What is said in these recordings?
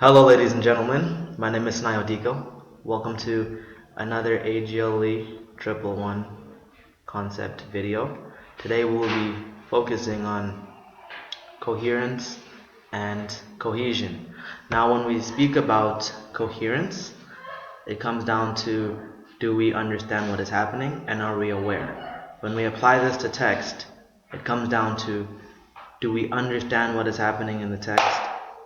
Hello, ladies and gentlemen. My name is Sinayo. Welcome to another AGLE 111 concept video. Today we'll be focusing on coherence and cohesion. Now, when we speak about coherence, it comes down to, do we understand what is happening and are we aware? When we apply this to text, it comes down to, do we understand what is happening in the text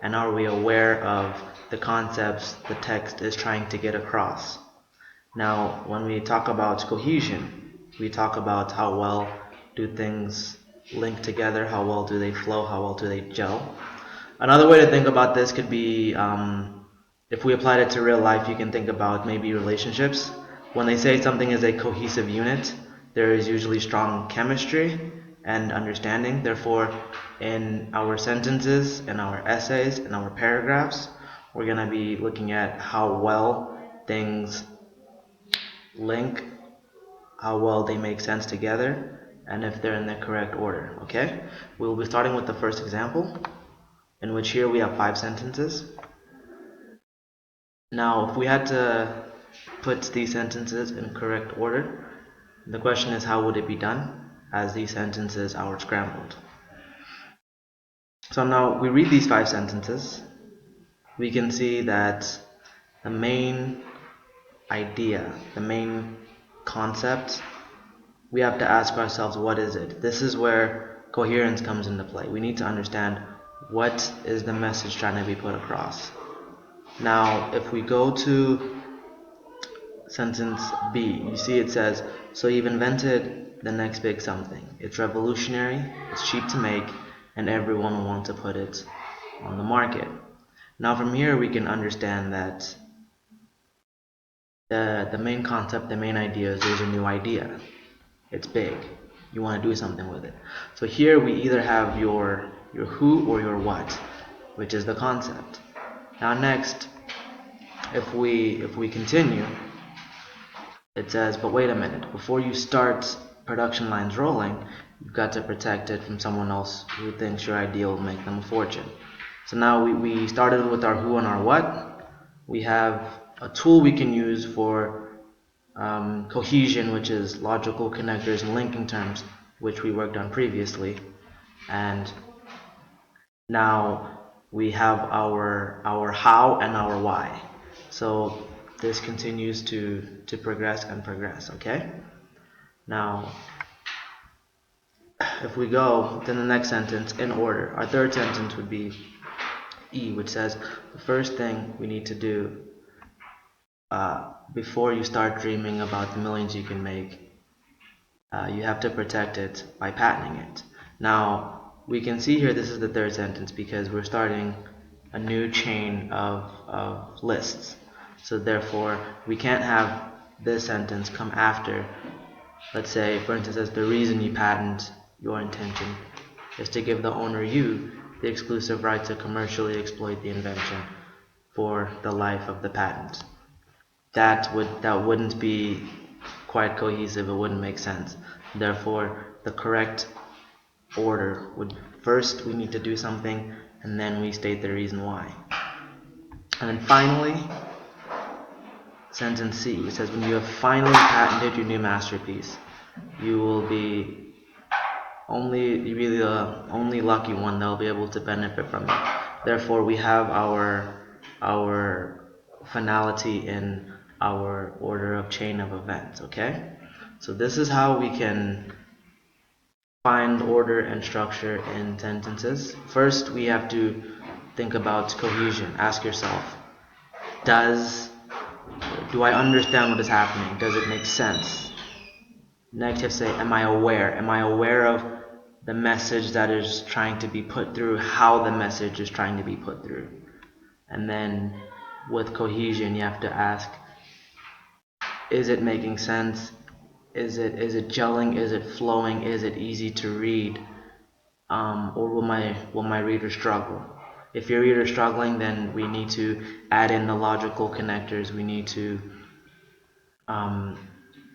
and are we aware of the concepts the text is trying to get across? Now, when we talk about cohesion, we talk about how well do things link together, how well do they flow, how well do they gel. Another way to think about this could be, if we applied it to real life, you can think about maybe relationships. When they say something is a cohesive unit, there is usually strong chemistry and understanding. Therefore, in our sentences, in our essays, in our paragraphs, we're going to be looking at how well things link, how well they make sense together, and if they're in the correct order. Okay? We'll be starting with the first example, in which here we have 5 sentences. Now, if we had to put these sentences in correct order, the question is, how would it be done, as these sentences are scrambled? So now we read these 5 sentences. We can see that the main idea, the main concept, we have to ask ourselves, what is it? This is where coherence comes into play. We need to understand, what is the message trying to be put across? Now, if we go to sentence B, you see it says, so you've invented the next big something. It's revolutionary, it's cheap to make, and everyone will want to put it on the market. Now from here we can understand that the main concept, the main idea is there's a new idea. It's big. You want to do something with it. So here we either have your who or your what, which is the concept. Now next, if we continue, it says, but wait a minute, before you start production lines rolling, you've got to protect it from someone else who thinks your idea will make them a fortune. So now we started with our who and our what. We have a tool we can use for cohesion, which is logical connectors and linking terms, which we worked on previously. And now we have our how and our why. So this continues to progress and progress, okay? Now, if we go to the next sentence in order, our third sentence would be E, which says, the first thing we need to do before you start dreaming about the millions you can make, you have to protect it by patenting it. Now, we can see here this is the third sentence because we're starting a new chain of lists. So therefore, we can't have this sentence come after. Let's say, for instance, as the reason you patent your intention is to give the owner you the exclusive right to commercially exploit the invention for the life of the patent. That wouldn't be quite cohesive. It wouldn't make sense. Therefore, the correct order would, first we need to do something and then we state the reason why. And then finally, sentence C, which says, when you have finally patented your new masterpiece, you will be you'll be the only lucky one that will be able to benefit from it. Therefore, we have our finality in our order of chain of events, okay? So this is how we can find order and structure in sentences. First, we have to think about cohesion. Ask yourself, do I understand what is happening? Does it make sense? Next, you have to say, am I aware? Am I aware of the message that is trying to be put through, how the message is trying to be put through? And then with cohesion, you have to ask, is it making sense? Is it gelling? Is it flowing? Is it easy to read? Or will my reader struggle? If your reader is struggling, then we need to add in the logical connectors. We need to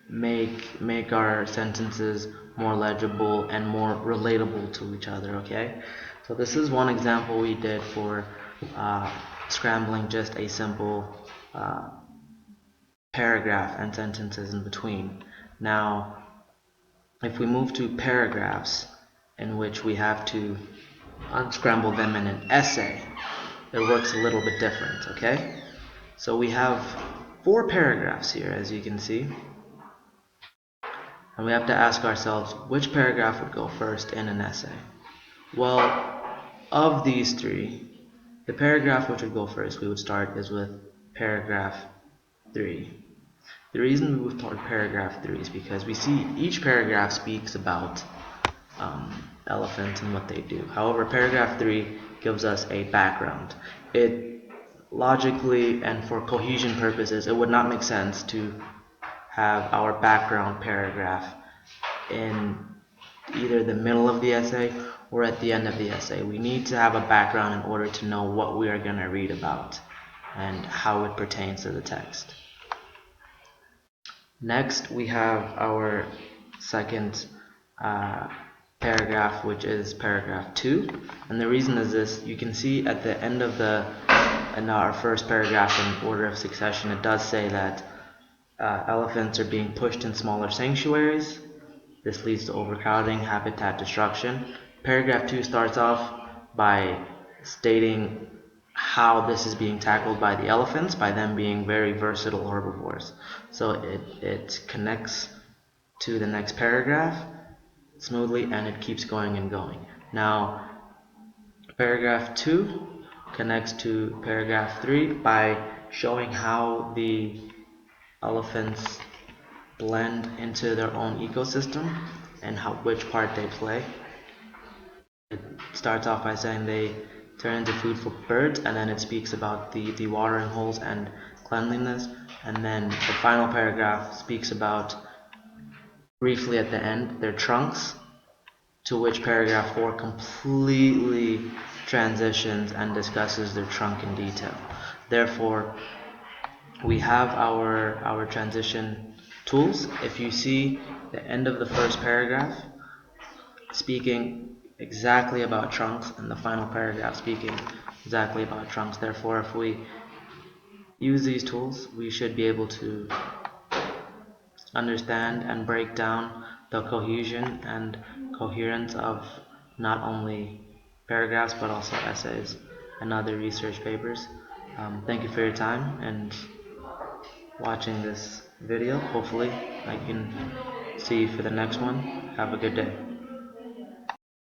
make our sentences more legible and more relatable to each other, okay? So this is one example we did for scrambling just a simple paragraph and sentences in between. Now, if we move to paragraphs in which we have to unscramble them in an essay, it works a little bit different, okay? So we have 4 paragraphs here, as you can see, and we have to ask ourselves which paragraph would go first in an essay. Well, of these 3, the paragraph which would go first, we would start is with paragraph 3. The reason we would start paragraph 3 is because we see each paragraph speaks about elephants and what they do. However, paragraph 3 gives us a background. It logically and for cohesion purposes, it would not make sense to have our background paragraph in either the middle of the essay or at the end of the essay. We need to have a background in order to know what we are going to read about and how it pertains to the text. Next, we have our second paragraph, which is paragraph 2, and the reason is this: you can see at the end of in our first paragraph in order of succession, it does say that elephants are being pushed in smaller sanctuaries. This leads to overcrowding, habitat destruction. Paragraph 2 starts off by stating how this is being tackled by the elephants, by them being very versatile herbivores. So it connects to the next paragraph smoothly, and it keeps going and going. Now, paragraph 2 connects to paragraph 3 by showing how the elephants blend into their own ecosystem and which part they play. It starts off by saying they turn into food for birds, and then it speaks about the watering holes and cleanliness, and then the final paragraph speaks about, briefly at the end, their trunks, to which paragraph 4 completely transitions and discusses their trunk in detail. Therefore, we have our transition tools. If you see the end of the first paragraph speaking exactly about trunks and the final paragraph speaking exactly about trunks, therefore if we use these tools, we should be able to understand and break down the cohesion and coherence of not only paragraphs but also essays and other research papers. Thank you for your time and watching this video. Hopefully I can see you for the next one. Have a good day.